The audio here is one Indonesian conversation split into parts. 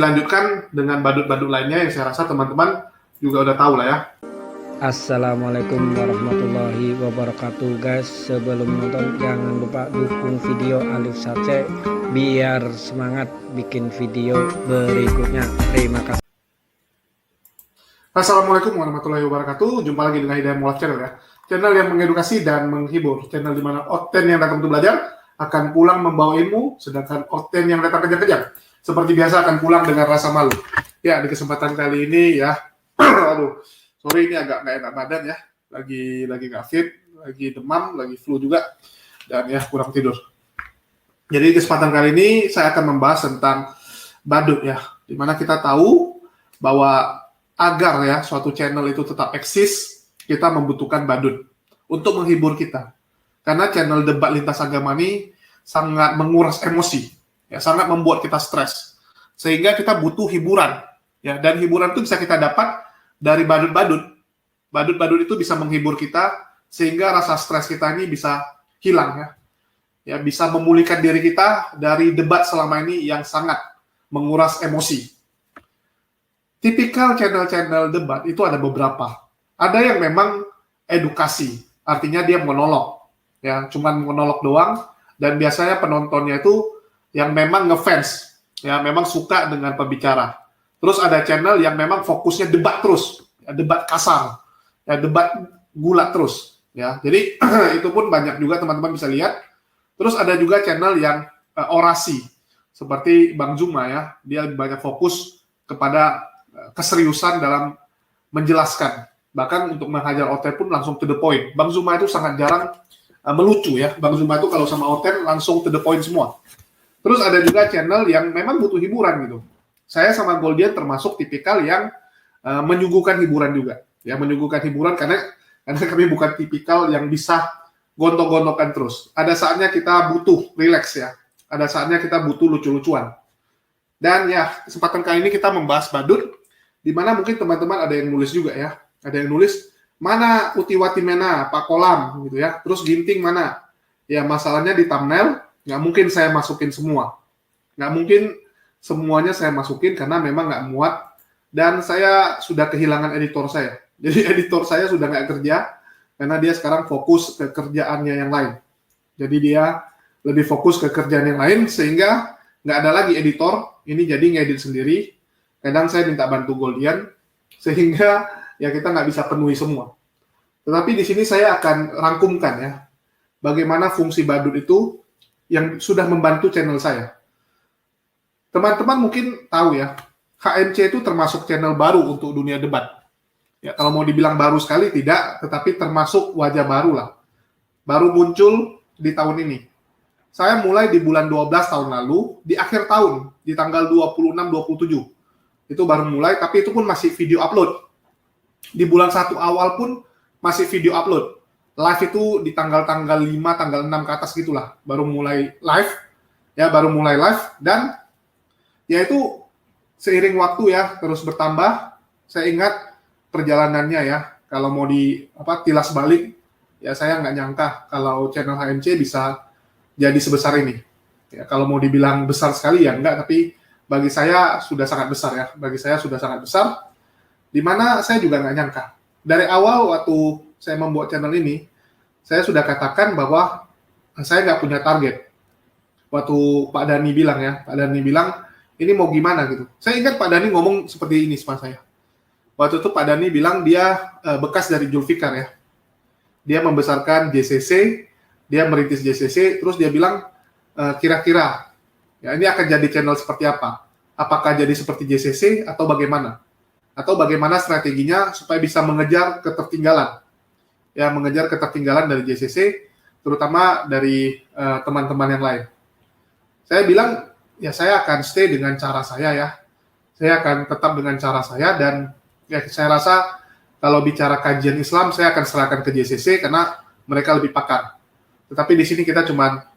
Lanjutkan dengan badut-badut lainnya yang saya rasa teman-teman juga udah tahu lah ya. Assalamualaikum warahmatullahi wabarakatuh guys. Sebelum nonton jangan lupa dukung video Alif Sace biar semangat bikin video berikutnya. Terima kasih. Assalamualaikum warahmatullahi wabarakatuh. Jumpa lagi dengan Hidayah Mulak Channel ya. Channel yang mengedukasi dan menghibur. Channel di mana Oten yang datang untuk belajar akan pulang membawa ilmu, sedangkan Oten yang datang kejar-kejar seperti biasa akan pulang dengan rasa malu. Ya, di kesempatan kali ini ya, aduh, sorry ini agak nggak enak badan ya, lagi nggak fit, lagi demam, lagi flu juga, dan ya kurang tidur. Jadi kesempatan kali ini saya akan membahas tentang badut ya, dimana kita tahu bahwa agar ya suatu channel itu tetap eksis, kita membutuhkan badut untuk menghibur kita. Karena channel debat lintas agama ini sangat menguras emosi, ya sangat membuat kita stres, sehingga kita butuh hiburan, ya dan hiburan itu bisa kita dapat dari badut-badut. Badut-badut itu bisa menghibur kita sehingga rasa stres kita ini bisa hilang ya bisa memulihkan diri kita dari debat selama ini yang sangat menguras emosi. Tipikal channel-channel debat itu ada beberapa. Ada yang memang edukasi, artinya dia monolog, ya cuman monolog doang, dan biasanya penontonnya itu yang memang ngefans, ya memang suka dengan pembicara. Terus ada channel yang memang fokusnya debat terus, ya, debat kasar, ya debat gulat terus, ya. Jadi itu pun banyak juga teman-teman bisa lihat. Terus ada juga channel yang orasi, seperti Bang Zuma ya, dia banyak fokus kepada keseriusan dalam menjelaskan. Bahkan untuk menghajar Oten pun langsung to the point. Bang Zuma itu sangat jarang melucu ya. Bang Zuma itu kalau sama Oten langsung to the point semua. Terus ada juga channel yang memang butuh hiburan gitu. Saya sama Goldian termasuk tipikal yang menyuguhkan hiburan juga. Ya, menyuguhkan hiburan karena kami bukan tipikal yang bisa gontok-gontokan terus. Ada saatnya kita butuh relax ya. Ada saatnya kita butuh lucu-lucuan. Dan ya, kesempatan kali ini kita membahas badut, di mana mungkin teman-teman ada yang nulis juga ya. Ada yang nulis, mana Utiwati Mena, Pak Kolam gitu ya. Terus Ginting mana? Ya, masalahnya di thumbnail, nggak mungkin saya masukin semua. Nggak mungkin semuanya saya masukin karena memang nggak muat. Dan saya sudah kehilangan editor saya. Jadi editor saya sudah nggak kerja karena dia sekarang fokus ke kerjaannya yang lain. Jadi dia lebih fokus ke kerjaan yang lain sehingga nggak ada lagi editor. Ini jadi ngedit sendiri. Kadang saya minta bantu Goldian sehingga ya kita nggak bisa penuhi semua. Tetapi di sini saya akan rangkumkan ya bagaimana fungsi badut itu yang sudah membantu channel saya. Teman-teman mungkin tahu ya, HMC itu termasuk channel baru untuk dunia debat. Ya, kalau mau dibilang baru sekali tidak, tetapi termasuk wajah baru lah. Baru muncul di tahun ini. Saya mulai di bulan 12 tahun lalu, di akhir tahun, di tanggal 26-27. Itu baru mulai, tapi itu pun masih video upload. Di bulan 1 awal pun masih video upload. Live itu di tanggal-tanggal 5, tanggal 6 ke atas gitulah. Baru mulai live, dan ya itu seiring waktu ya terus bertambah. Saya ingat perjalanannya ya, kalau mau tilas balik, ya saya nggak nyangka kalau channel HMC bisa jadi sebesar ini. Ya, kalau mau dibilang besar sekali ya enggak, tapi bagi saya sudah sangat besar ya. Bagi saya sudah sangat besar, di mana saya juga nggak nyangka. Dari awal waktu saya membuat channel ini, saya sudah katakan bahwa saya nggak punya target. Waktu Pak Dhani bilang ya, Pak Dhani bilang, ini mau gimana gitu. Saya ingat Pak Dhani ngomong seperti ini sama saya. Waktu itu Pak Dhani bilang dia bekas dari Zulfikar ya. Dia membesarkan JCC, dia merintis JCC, terus dia bilang, kira-kira, ya ini akan jadi channel seperti apa? Apakah jadi seperti JCC atau bagaimana? Atau bagaimana strateginya supaya bisa mengejar ketertinggalan? Ya, mengejar ketertinggalan dari JCC, terutama dari teman-teman yang lain. Saya bilang, ya saya akan stay dengan cara saya ya. Saya akan tetap dengan cara saya, dan ya saya rasa kalau bicara kajian Islam, saya akan serahkan ke JCC karena mereka lebih pakar. Tetapi di sini kita cuma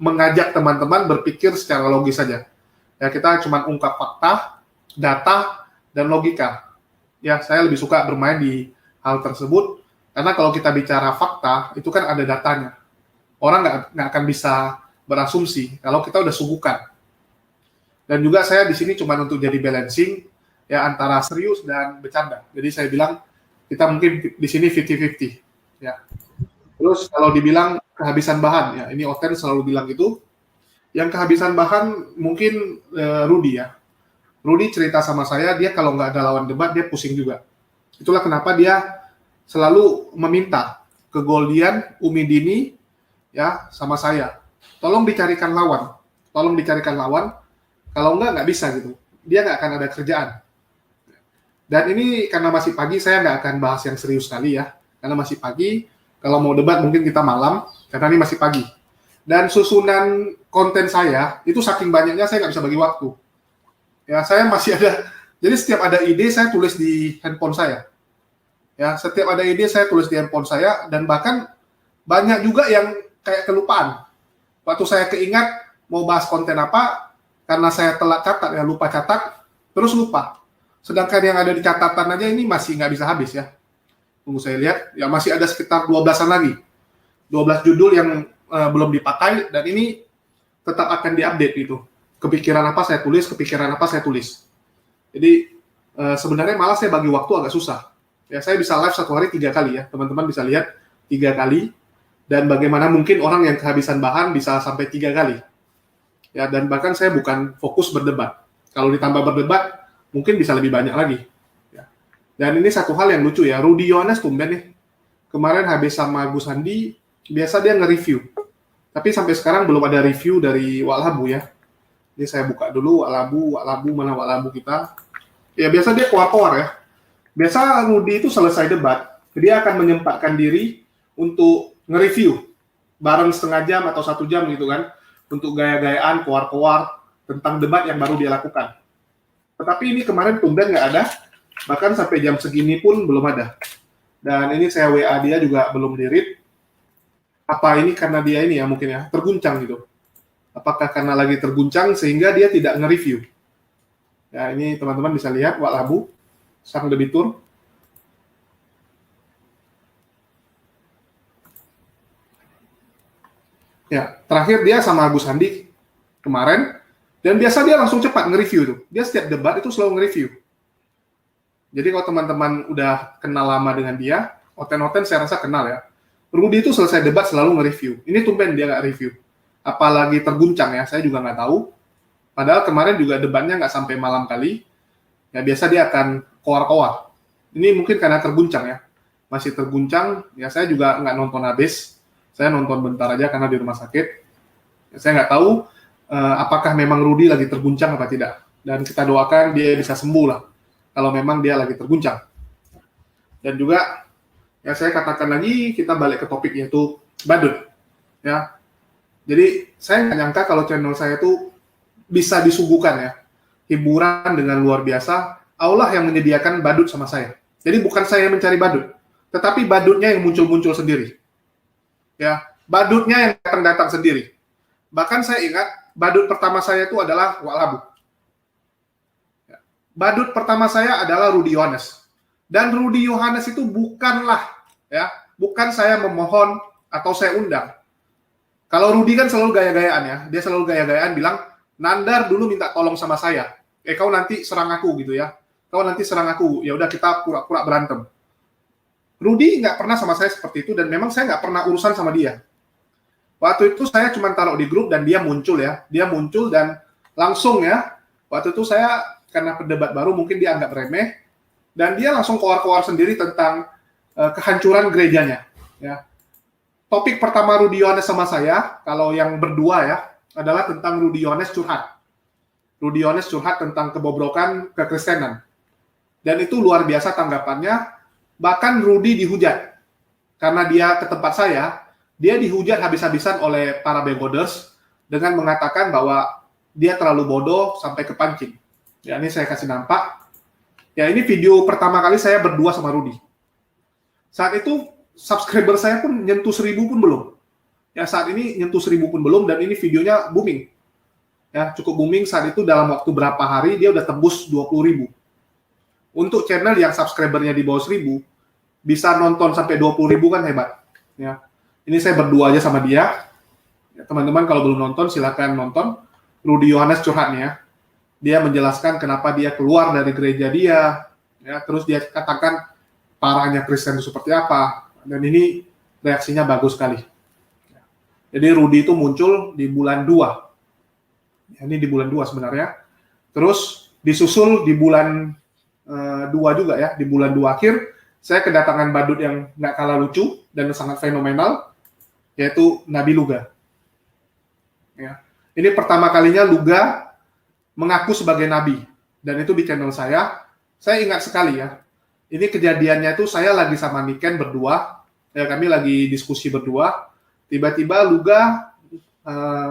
mengajak teman-teman berpikir secara logis saja. Ya, kita cuma ungkap fakta, data, dan logika. Ya, saya lebih suka bermain di hal tersebut. Karena kalau kita bicara fakta, itu kan ada datanya. Orang nggak akan bisa berasumsi kalau kita udah suguhkan. Dan juga saya di sini cuma untuk jadi balancing ya antara serius dan bercanda. Jadi saya bilang kita mungkin di sini 50-50 ya. Terus kalau dibilang kehabisan bahan ya, ini Oten selalu bilang itu. Yang kehabisan bahan mungkin Rudy ya. Rudy cerita sama saya, dia kalau nggak ada lawan debat dia pusing juga. Itulah kenapa dia selalu meminta ke Goldian, Umi Dini ya sama saya. Tolong dicarikan lawan. Tolong dicarikan lawan. Kalau nggak bisa gitu. Dia nggak akan ada kerjaan. Dan ini karena masih pagi, saya nggak akan bahas yang serius sekali ya. Karena masih pagi, kalau mau debat mungkin kita malam, karena ini masih pagi. Dan susunan konten saya, itu saking banyaknya saya nggak bisa bagi waktu. Ya, saya masih ada, jadi setiap ada ide saya tulis di handphone saya. Ya, setiap ada ide saya tulis di handphone saya, dan bahkan banyak juga yang kayak kelupaan. Waktu saya keingat mau bahas konten apa, karena saya telat catat, ya lupa catat, terus lupa. Sedangkan yang ada di catatan aja ini masih nggak bisa habis ya. Tunggu saya lihat, ya masih ada sekitar 12-an lagi. 12 judul yang belum dipakai, dan ini tetap akan diupdate gitu. Kepikiran apa saya tulis, kepikiran apa saya tulis. Jadi sebenarnya malah saya bagi waktu agak susah. Ya saya bisa live satu hari 3 kali ya, teman-teman bisa lihat 3 kali. Dan bagaimana mungkin orang yang kehabisan bahan bisa sampai 3 kali. Ya dan bahkan saya bukan fokus berdebat. Kalau ditambah berdebat, mungkin bisa lebih banyak lagi. Ya. Dan ini satu hal yang lucu ya, Rudy Yohanes tumben nih. Kemarin habis sama Gus Handi, biasa dia nge-review. Tapi sampai sekarang belum ada review dari Wak Labu ya. Ini saya buka dulu Wak Labu, mana Wak Labu kita. Ya biasa dia keluar-keluar ya. Biasa Rudy itu selesai debat, dia akan menyempatkan diri untuk nge-review. Bareng setengah jam atau 1 jam gitu kan. Untuk gaya-gayaan, keluar-keluar tentang debat yang baru dia lakukan. Tetapi ini kemarin tumben nggak ada, bahkan sampai jam segini pun belum ada. Dan ini saya WA dia juga belum di-read. Apa ini karena dia ini ya mungkin ya, terguncang gitu. Apakah karena lagi terguncang sehingga dia tidak nge-review. Ya ini teman-teman bisa lihat Wak Labu, sang debitur. Ya, terakhir dia sama Agus Handi kemarin. Dan biasa dia langsung cepat nge-review tuh. Dia setiap debat itu selalu nge-review. Jadi kalau teman-teman udah kenal lama dengan dia, Oten-Oten saya rasa kenal ya. Rudy itu selesai debat selalu nge-review. Ini tumben dia nggak review. Apalagi terguncang ya, saya juga nggak tahu. Padahal kemarin juga debatnya nggak sampai malam kali. Ya biasa dia akan koar-koar. Ini mungkin karena terguncang ya. Masih terguncang, ya saya juga nggak nonton habis. Saya nonton bentar aja karena di rumah sakit. Ya, saya nggak tahu apakah memang Rudy lagi terguncang apa tidak. Dan kita doakan dia bisa sembuh lah. Kalau memang dia lagi terguncang. Dan juga, ya saya katakan lagi, kita balik ke topik yaitu badut. Ya, jadi saya nggak nyangka kalau channel saya itu bisa disuguhkan ya. Hiburan dengan luar biasa. Allah yang menyediakan badut sama saya. Jadi bukan saya yang mencari badut. Tetapi badutnya yang muncul-muncul sendiri. Ya, badutnya yang datang-datang sendiri. Bahkan saya ingat badut pertama saya itu adalah Wak Labu. Ya. Badut pertama saya adalah Rudy Yohanes. Dan Rudy Yohanes itu bukanlah ya, bukan saya memohon atau saya undang. Kalau Rudy kan selalu gaya-gayaan ya, dia selalu gaya-gayaan bilang, Nandar dulu minta tolong sama saya. Kau nanti serang aku gitu ya. Kau nanti serang aku. Ya udah kita pura-pura berantem. Rudy nggak pernah sama saya seperti itu dan memang saya nggak pernah urusan sama dia. Waktu itu saya cuma taruh di grup dan dia muncul ya. Dia muncul dan langsung ya. Waktu itu saya karena pendebat baru mungkin dia anggap remeh dan dia langsung keluar-keluar sendiri tentang kehancuran gerejanya. Ya. Topik pertama Rudy Yohanes sama saya, kalau yang berdua ya, adalah tentang Rudy Yohanes curhat. Rudy Yohanes curhat tentang kebobrokan kekristenan. Dan itu luar biasa tanggapannya. Bahkan Rudy dihujat. Karena dia ke tempat saya, dia dihujat habis-habisan oleh para begoders dengan mengatakan bahwa dia terlalu bodoh sampai kepancing. Ya, ini saya kasih nampak. Ya, ini video pertama kali saya berdua sama Rudy. Saat itu, subscriber saya pun nyentuh 1.000 pun belum. Ya, saat ini nyentuh 1.000 pun belum, dan ini videonya booming. Ya, cukup booming saat itu dalam waktu berapa hari, dia udah tembus 20.000. Untuk channel yang subscribernya di bawah 1.000, bisa nonton sampai 20.000 kan hebat. Ya. Ini saya berdua aja sama dia. Ya, teman-teman kalau belum nonton, silakan nonton. Rudy Yohanes curhat nih ya. Dia menjelaskan kenapa dia keluar dari gereja dia, ya, terus dia katakan parahnya Kristen itu seperti apa, dan ini reaksinya bagus sekali. Jadi Rudy itu muncul di bulan 2, ini di bulan 2 sebenarnya, terus disusul di bulan 2 juga ya, di bulan 2 akhir, saya kedatangan badut yang nggak kalah lucu dan sangat fenomenal, yaitu Nabi Luga. Ya. Ini pertama kalinya Luga mengaku sebagai nabi, dan itu di channel saya. Saya ingat sekali ya, ini kejadiannya itu saya lagi sama Niken berdua, ya kami lagi diskusi berdua, tiba-tiba Luga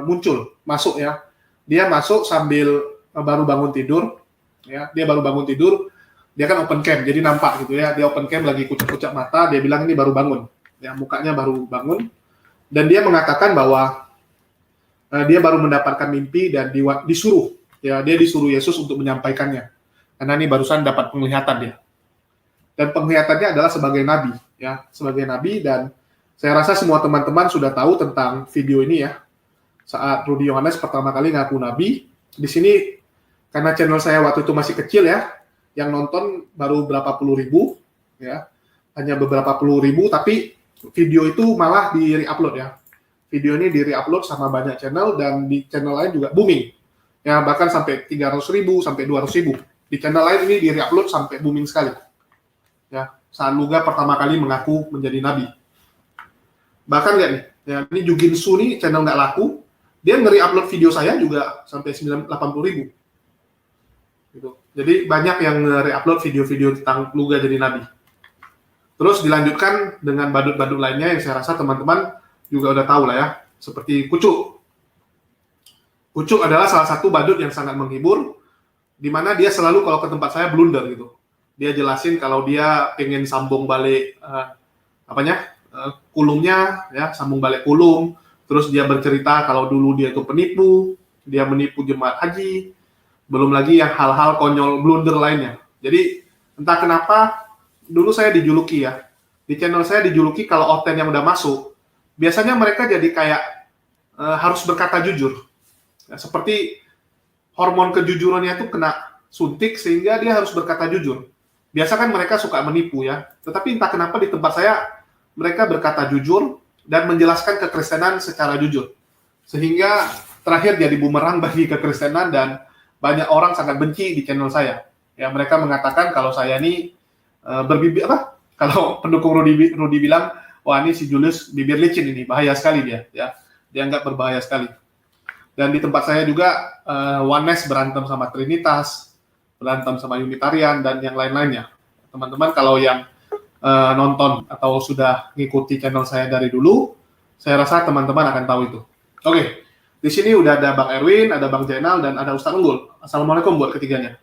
muncul, masuk ya. Dia masuk sambil baru bangun tidur, ya. Dia baru bangun tidur, dia kan open cam, jadi nampak gitu ya. Dia open cam lagi kucak-kucak mata, dia bilang ini baru bangun, ya mukanya baru bangun, dan dia mengatakan bahwa dia baru mendapatkan mimpi dan disuruh. Ya, dia disuruh Yesus untuk menyampaikannya. Karena ini barusan dapat penglihatan dia. Dan penglihatannya adalah sebagai nabi, ya, sebagai nabi, dan saya rasa semua teman-teman sudah tahu tentang video ini ya. Saat Rudy Yohanes pertama kali ngaku nabi, di sini karena channel saya waktu itu masih kecil ya, yang nonton baru berapa puluh ribu, ya, hanya beberapa puluh ribu, tapi video itu malah di-reupload ya. Video ini di-reupload sama banyak channel, dan di channel lain juga booming. Ya, bahkan sampai 300.000 sampai 200.000. Di channel lain ini di-reupload sampai booming sekali. Ya, saat Luga pertama kali mengaku menjadi nabi. Bahkan nggak nih, ya, ini Juginsu nih channel nggak laku, dia nge-reupload video saya juga sampai 80.000. Gitu. Jadi banyak yang nge-reupload video-video tentang Luga jadi nabi. Terus dilanjutkan dengan badut-badut lainnya yang saya rasa teman-teman juga udah tahu lah ya, seperti Kucuk. Kucuk adalah salah satu badut yang sangat menghibur, di mana dia selalu kalau ke tempat saya blunder gitu. Dia jelasin kalau dia pengen sambung balik kulumnya, ya, sambung balik kulum. Terus dia bercerita kalau dulu dia itu penipu, dia menipu jemaat haji, belum lagi yang hal-hal konyol blunder lainnya. Jadi entah kenapa dulu saya dijuluki ya, di channel saya dijuluki kalau orten yang udah masuk, biasanya mereka jadi kayak harus berkata jujur. Ya, seperti hormon kejujurannya itu kena suntik sehingga dia harus berkata jujur. Biasa kan mereka suka menipu ya, tetapi entah kenapa di tempat saya mereka berkata jujur dan menjelaskan kekristenan secara jujur. Sehingga terakhir jadi bumerang bagi kekristenan dan banyak orang sangat benci di channel saya. Ya, mereka mengatakan kalau saya ini berbibir apa? Kalau pendukung Rudy bilang, wah ini si Julius bibir licin ini, bahaya sekali dia, ya. Dianggap berbahaya sekali. Dan di tempat saya juga Oneness berantem sama Trinitas, berantem sama Unitarian, dan yang lain-lainnya. Teman-teman kalau yang nonton atau sudah ngikuti channel saya dari dulu, saya rasa teman-teman akan tahu itu. Oke, di sini udah ada Bang Erwin, ada Bang Jainal, dan ada Ustaz Unggul. Assalamualaikum buat ketiganya.